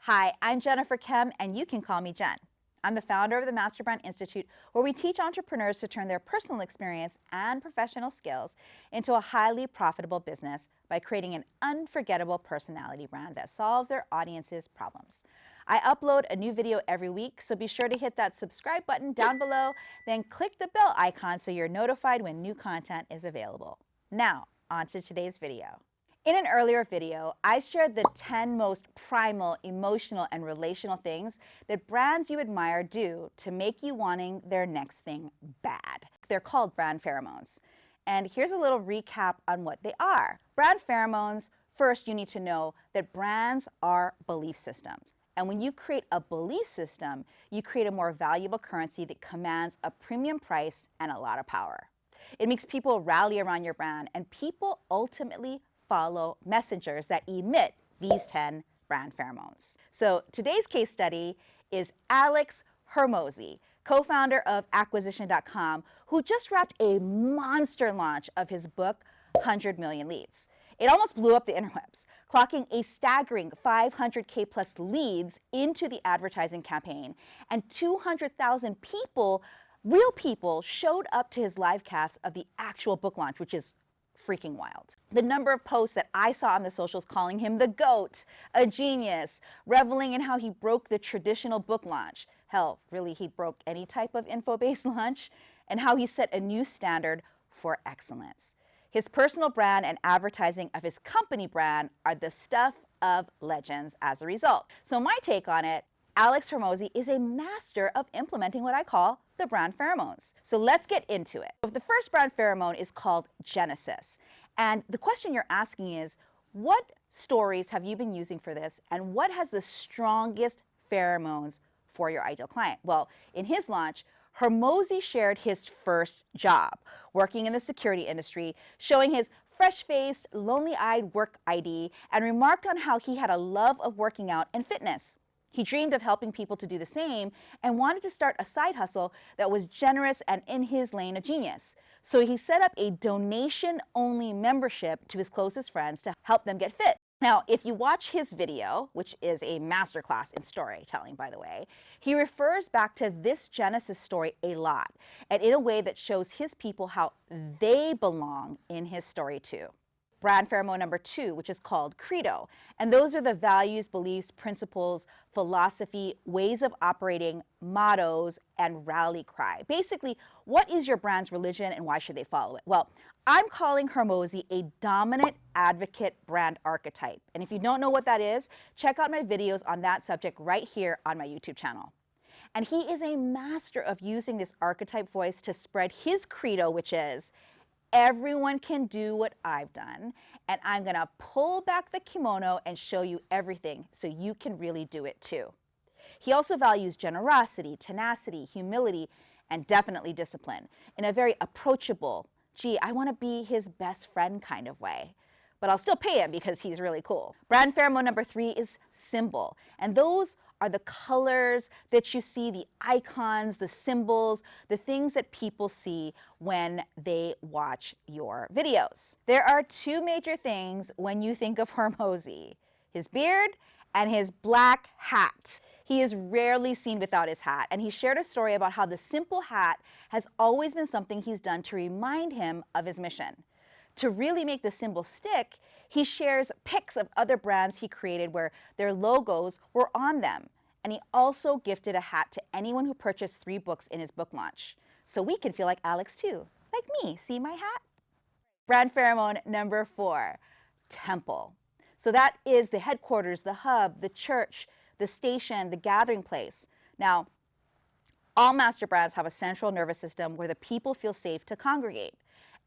Hi, I'm Jennifer Kem, and you can call me Jen. I'm the founder of the Master Brand Institute, where we teach entrepreneurs to turn their personal experience and professional skills into a highly profitable business by creating an unforgettable personality brand that solves their audience's problems. I upload a new video every week, so be sure to hit that subscribe button down below, then click the bell icon so you're notified when new content is available. Now, on to today's video. In an earlier video, I shared the 10 most primal, emotional, and relational things that brands you admire do to make you wanting their next thing bad. They're called brand pheromones. And here's a little recap on what they are. Brand pheromones, first you need to know that brands are belief systems. And when you create a belief system, you create a more valuable currency that commands a premium price and a lot of power. It makes people rally around your brand, and people ultimately follow messengers that emit these 10 brand pheromones. So today's case study is Alex Hormozi, co-founder of acquisition.com, who just wrapped a monster launch of his book, 100 Million Leads. It almost blew up the interwebs, clocking a staggering 500K plus leads into the advertising campaign, and 200,000 people, real people, showed up to his live cast of the actual book launch, which is freaking wild. The number of posts that I saw on the socials calling him the GOAT, a genius, reveling in how he broke the traditional book launch. Hell, really, he broke any type of info-based launch, and how he set a new standard for excellence. His personal brand and advertising of his company brand are the stuff of legends as a result. So my take on it, Alex Hormozi is a master of implementing what I call the brand pheromones. So let's get into it. The first brand pheromone is called Genesis. And the question you're asking is, what stories have you been using for this, and what has the strongest pheromones for your ideal client? Well, in his launch, Hormozi shared his first job, working in the security industry, showing his fresh-faced, lonely-eyed work ID, and remarked on how he had a love of working out and fitness. He dreamed of helping people to do the same and wanted to start a side hustle that was generous and in his lane of genius. So he set up a donation-only membership to his closest friends to help them get fit. Now, if you watch his video, which is a masterclass in storytelling, by the way, he refers back to this Genesis story a lot, and in a way that shows his people how they belong in his story too. Brand pheromone number 2, which is called Credo. And those are the values, beliefs, principles, philosophy, ways of operating, mottos, and rally cry. Basically, what is your brand's religion and why should they follow it? Well, I'm calling Hormozi a dominant advocate brand archetype. And if you don't know what that is, check out my videos on that subject right here on my YouTube channel. And he is a master of using this archetype voice to spread his credo, which is, everyone can do what I've done, and I'm gonna pull back the kimono and show you everything so you can really do it too. He also values generosity, tenacity, humility, and definitely discipline in a very approachable, gee, I wanna be his best friend kind of way. But I'll still pay him because he's really cool. Brand pheromone number 3 is symbol, and those are the colors that you see, the icons, the symbols, the things that people see when they watch your videos. There are 2 major things when you think of Hormozi: his beard and his black hat. He is rarely seen without his hat, and he shared a story about how the simple hat has always been something he's done to remind him of his mission. To really make the symbol stick, he shares pics of other brands he created where their logos were on them. And he also gifted a hat to anyone who purchased 3 books in his book launch. So we can feel like Alex too, like me. See my hat? Brand pheromone number 4, temple. So that is the headquarters, the hub, the church, the station, the gathering place. Now, all master brands have a central nervous system where the people feel safe to congregate.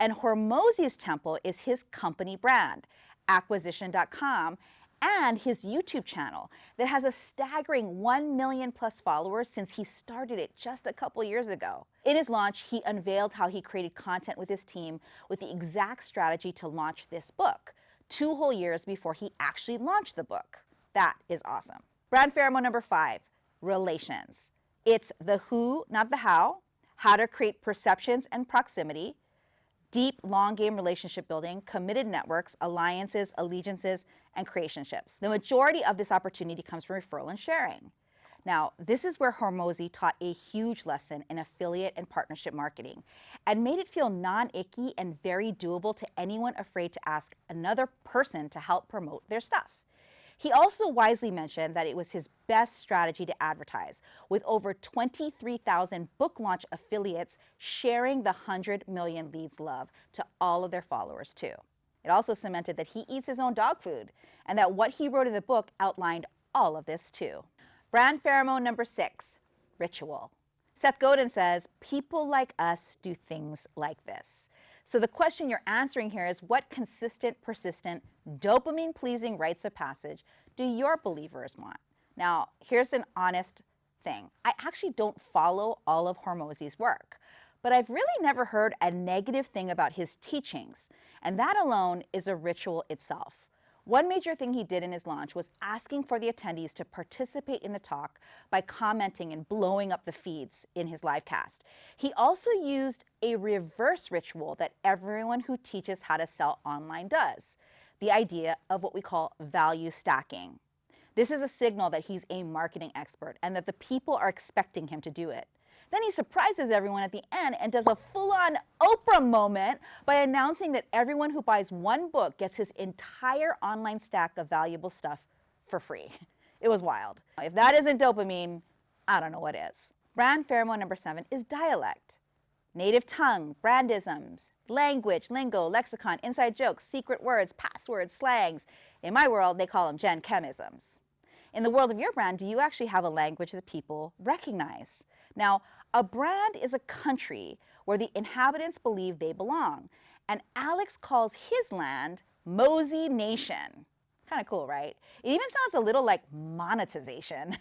And Hormozi's temple is his company brand, acquisition.com, and his YouTube channel that has a staggering 1 million plus followers since he started it just a couple years ago. In his launch, he unveiled how he created content with his team with the exact strategy to launch this book, 2 whole years before he actually launched the book. That is awesome. Brand pheromone number 5, relations. It's the who, not the how to create perceptions and proximity, deep, long game relationship building, committed networks, alliances, allegiances, and creationships. The majority of this opportunity comes from referral and sharing. Now, this is where Hormozi taught a huge lesson in affiliate and partnership marketing and made it feel non-icky and very doable to anyone afraid to ask another person to help promote their stuff. He also wisely mentioned that it was his best strategy to advertise, with over 23,000 book launch affiliates sharing the 100 million leads love to all of their followers too. It also cemented that he eats his own dog food and that what he wrote in the book outlined all of this too. Brand pheromone number 6, ritual. Seth Godin says, people like us do things like this. So the question you're answering here is, what consistent, persistent, dopamine-pleasing rites of passage do your believers want? Now, here's an honest thing. I actually don't follow all of Hormozi's work, but I've really never heard a negative thing about his teachings, and that alone is a ritual itself. One major thing he did in his launch was asking for the attendees to participate in the talk by commenting and blowing up the feeds in his live cast. He also used a reverse ritual that everyone who teaches how to sell online does, the idea of what we call value stacking. This is a signal that he's a marketing expert and that the people are expecting him to do it. Then he surprises everyone at the end and does a full-on Oprah moment by announcing that everyone who buys one book gets his entire online stack of valuable stuff for free. It was wild. If that isn't dopamine, I don't know what is. Brand pheromone number 7 is dialect. Native tongue, brandisms, language, lingo, lexicon, inside jokes, secret words, passwords, slangs. In my world, they call them Gen Chemisms. In the world of your brand, do you actually have a language that people recognize? Now, a brand is a country where the inhabitants believe they belong. And Alex calls his land Mosey Nation. Kind of cool, right? It even sounds a little like monetization.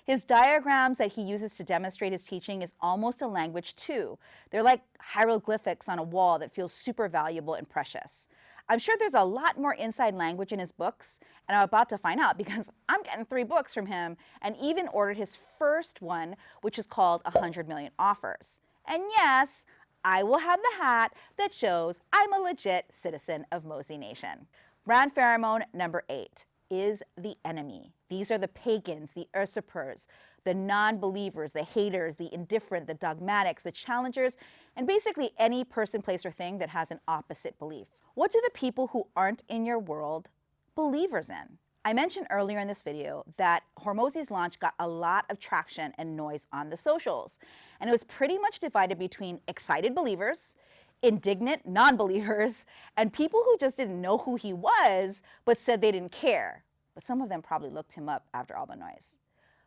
His diagrams that he uses to demonstrate his teaching is almost a language too. They're like hieroglyphics on a wall that feels super valuable and precious. I'm sure there's a lot more inside language in his books, and I'm about to find out because I'm getting 3 books from him and even ordered his first one, which is called 100 Million Offers. And yes, I will have the hat that shows I'm a legit citizen of Mosey Nation. Brand pheromone number 8 is the enemy. These are the pagans, the usurpers, the non-believers, the haters, the indifferent, the dogmatics, the challengers, and basically any person, place, or thing that has an opposite belief. What do the people who aren't in your world believers in? I mentioned earlier in this video that Hormozi's launch got a lot of traction and noise on the socials, and it was pretty much divided between excited believers, indignant non-believers, and people who just didn't know who he was but said they didn't care. But some of them probably looked him up after all the noise.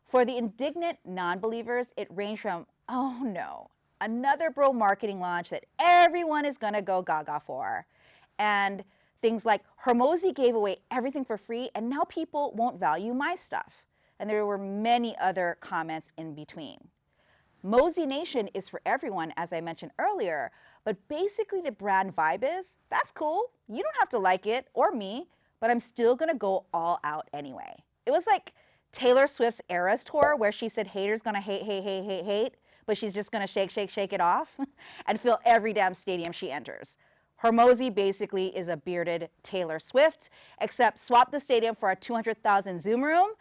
For the indignant non-believers, it ranged from, oh no, another bro marketing launch that everyone is gonna go gaga for, and things like, Hormozi gave away everything for free and now people won't value my stuff. And there were many other comments in between. Mosey Nation is for everyone, as I mentioned earlier, but basically the brand vibe is, that's cool, you don't have to like it or me, but I'm still gonna go all out anyway. It was like Taylor Swift's Eras tour where she said haters gonna hate, but she's just gonna shake it off and fill every damn stadium she enters. Hormozi basically is a bearded Taylor Swift, except swap the stadium for a 200,000 Zoom room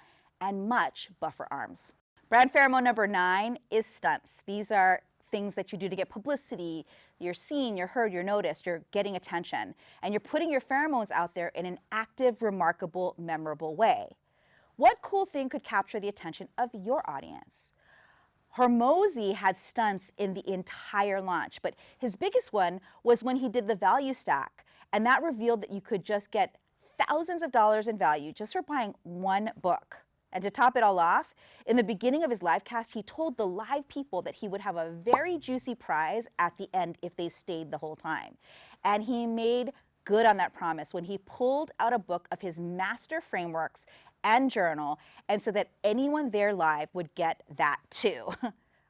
and much buffer arms. Brand pheromone number 9 is stunts. These are things that you do to get publicity. You're seen, you're heard, you're noticed, you're getting attention, and you're putting your pheromones out there in an active, remarkable, memorable way. What cool thing could capture the attention of your audience? Hormozi had stunts in the entire launch, but his biggest one was when he did the value stack, and that revealed that you could just get thousands of dollars in value just for buying one book. And to top it all off, in the beginning of his live cast, he told the live people that he would have a very juicy prize at the end if they stayed the whole time. And he made good on that promise when he pulled out a book of his master frameworks and journal and said that anyone there live would get that too.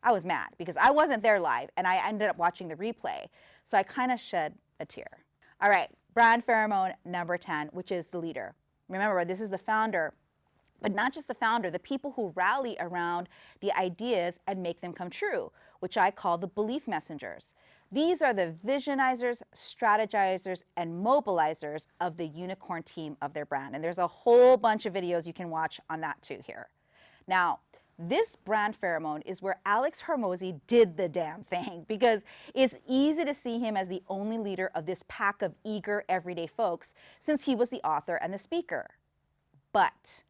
I was mad because I wasn't there live and I ended up watching the replay. So I kind of shed a tear. All right, brand pheromone number 10, which is the leader. Remember, this is the founder But not just the founder, the people who rally around the ideas and make them come true, which I call the belief messengers. These are the visionizers, strategizers, and mobilizers of the unicorn team of their brand. And there's a whole bunch of videos you can watch on that too here. Now, this brand pheromone is where Alex Hormozi did the damn thing, because it's easy to see him as the only leader of this pack of eager everyday folks since he was the author and the speaker. But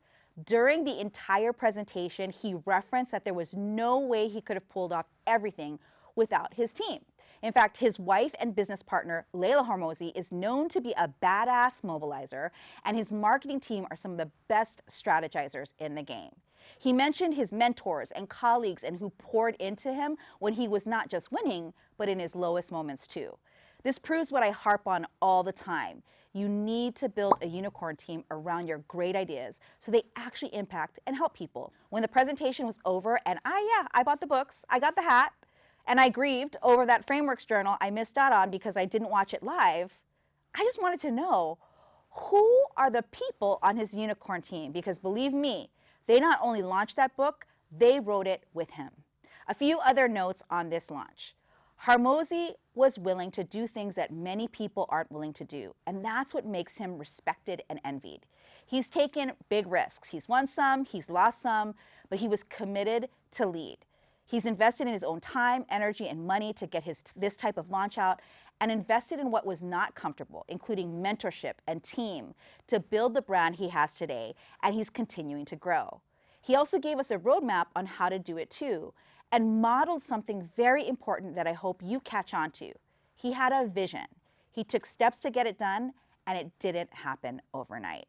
during the entire presentation, he referenced that there was no way he could have pulled off everything without his team. In fact, his wife and business partner, Alex Hormozi, is known to be a badass mobilizer, and his marketing team are some of the best strategizers in the game. He mentioned his mentors and colleagues and who poured into him when he was not just winning, but in his lowest moments too. This proves what I harp on all the time. You need to build a unicorn team around your great ideas so they actually impact and help people. When the presentation was over and I bought the books, I got the hat, and I grieved over that frameworks journal I missed out on because I didn't watch it live, I just wanted to know, who are the people on his unicorn team? Because believe me, they not only launched that book, they wrote it with him. A few other notes on this launch. Hormozi was willing to do things that many people aren't willing to do, and that's what makes him respected and envied. He's taken big risks. He's won some, he's lost some, but he was committed to lead. He's invested in his own time, energy, and money to get this type of launch out, and invested in what was not comfortable, including mentorship and team, to build the brand he has today, and he's continuing to grow. He also gave us a roadmap on how to do it too, and modeled something very important that I hope you catch on to. He had a vision. He took steps to get it done, and it didn't happen overnight.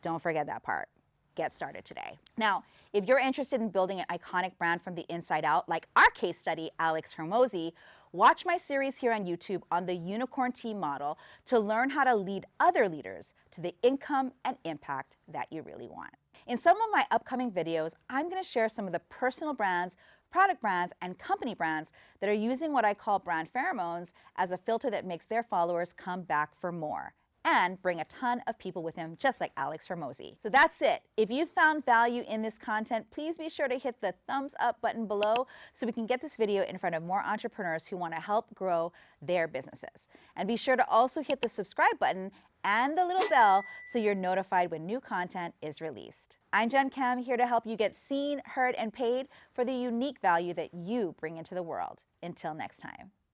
Don't forget that part. Get started today. Now, if you're interested in building an iconic brand from the inside out, like our case study, Alex Hormozi, watch my series here on YouTube on the unicorn team model to learn how to lead other leaders to the income and impact that you really want. In some of my upcoming videos, I'm going to share some of the personal brands, product brands, and company brands that are using what I call brand pheromones as a filter that makes their followers come back for more and bring a ton of people with him, just like Alex Hormozi. So that's it. If you found value in this content, please be sure to hit the thumbs up button below so we can get this video in front of more entrepreneurs who want to help grow their businesses. And be sure to also hit the subscribe button and the little bell so you're notified when new content is released. I'm Jen Kem, here to help you get seen, heard, and paid for the unique value that you bring into the world. Until next time.